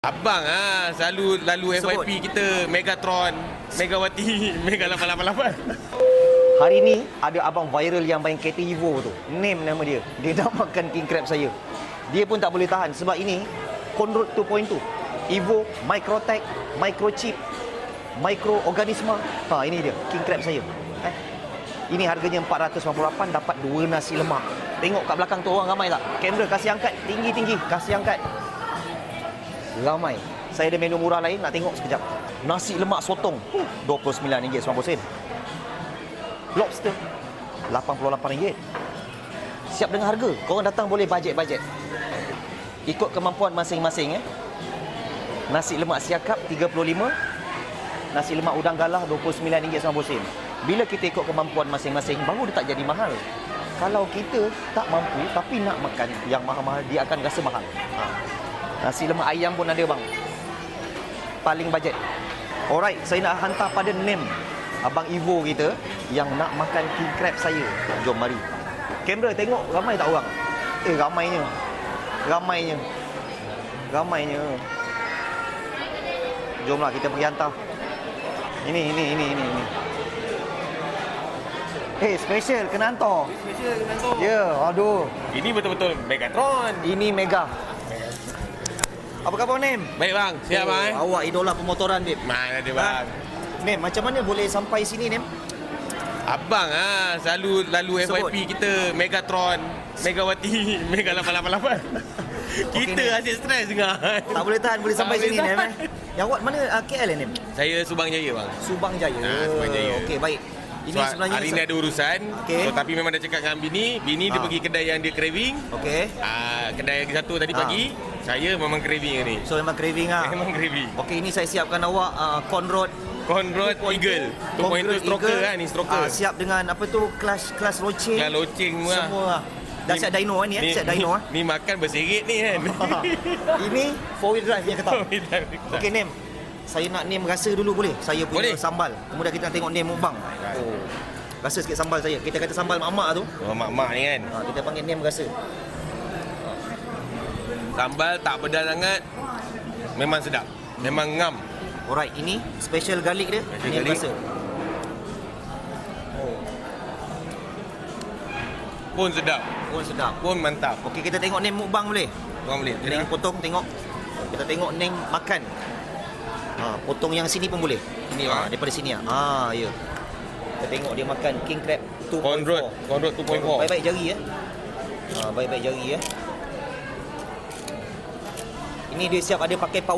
Abang selalu lalu Sebut. FYP kita Megatron, Megawati, Mega 888. Hari ni ada abang viral yang main kereta Evo tu. Name nama dia. Dia nak makan king crab saya. Dia pun tak boleh tahan sebab ini Conroe 2.2. Evo, Microtech, Microchip, Microorganisma. Ini dia king crab saya. Ini harganya 498, dapat 2 nasi lemak. Tengok kat belakang tu orang ramai tak? Kamera kasih angkat tinggi-tinggi, kasih angkat. Ramai. Saya ada menu murah lain, nak tengok sekejap. Nasi lemak sotong RM29.90. Lobster RM88. Siap dengan harga. Korang datang boleh bajet-bajet. Ikut kemampuan masing-masing. Nasi lemak siakap RM35. Nasi lemak udang galah RM29.90. Bila kita ikut kemampuan masing-masing, baru dia tak jadi mahal. Kalau kita tak mampu tapi nak makan yang mahal-mahal, dia akan rasa mahal. Nasi lemak ayam pun ada bang. Paling bajet. Alright, saya nak hantar pada name abang Evo kita yang nak makan king crab saya. Jom mari. Kamera tengok ramai tak orang? Ramainya. Ramainya. Jomlah kita pergi hantar. Ini. Special kena hantar. Ya, aduh. Ini betul-betul Megatron. Ini mega. Apa khabar Nem? Baik bang, siap bang. Awak idola pemotoran Beb. Mana dia bang? Nem, macam mana boleh sampai sini Nem? Abang selalu lalu Sebut. FYP kita Megatron, Megawati, Mega 888. Kita asyik stres dengar. Tak boleh tahan boleh sampai Tak sini boleh Nem. tahan. Yang awak mana KL Nem? Saya Subang Jaya bang. Subang Jaya. Subang Jaya. Okey, baik. Ini So, sebenarnya hari ni ada urusan. Okey. So, tapi memang dah cakap dengan bini dia pergi kedai yang dia craving. Okey. Kedai yang satu tadi pagi, saya memang craving ni. So memang craving Memang craving. Okey, ini saya siapkan awak Conroe Conroe Eagle 2.2 stroker ni stroker. Siap dengan apa tu kelas loceng. Kelas loceng semua. Dah siap dyno ni siap dyno Ni makan berserit ni kan. Ini 4-wheel drive yang ketam. Okey Nem. Saya nak Nem rasa dulu boleh? Saya punya Boleh. sambal. Kemudian kita nak tengok Nem mukbang. Rasa sikit sambal saya. Kita kata sambal mak-mak tu. Mak-mak ni kan. Kita panggil Nem rasa. Sambal tak pedas sangat. Memang sedap. Memang ngam. Alright, ini special garlic dia. Special Nem garlic. rasa. Pun sedap. Pun sedap. Pun mantap. Okey, kita tengok Nem mukbang boleh? Korang boleh. Jadi potong tengok. Kita tengok Nem makan. Potong yang sini pun boleh. Ini bang. Daripada sini ya. Kita tengok dia makan king crab 2.4. Conroe 2.4. Baik-baik jari ya. Baik-baik jari ya. Ini dia siap ada pakai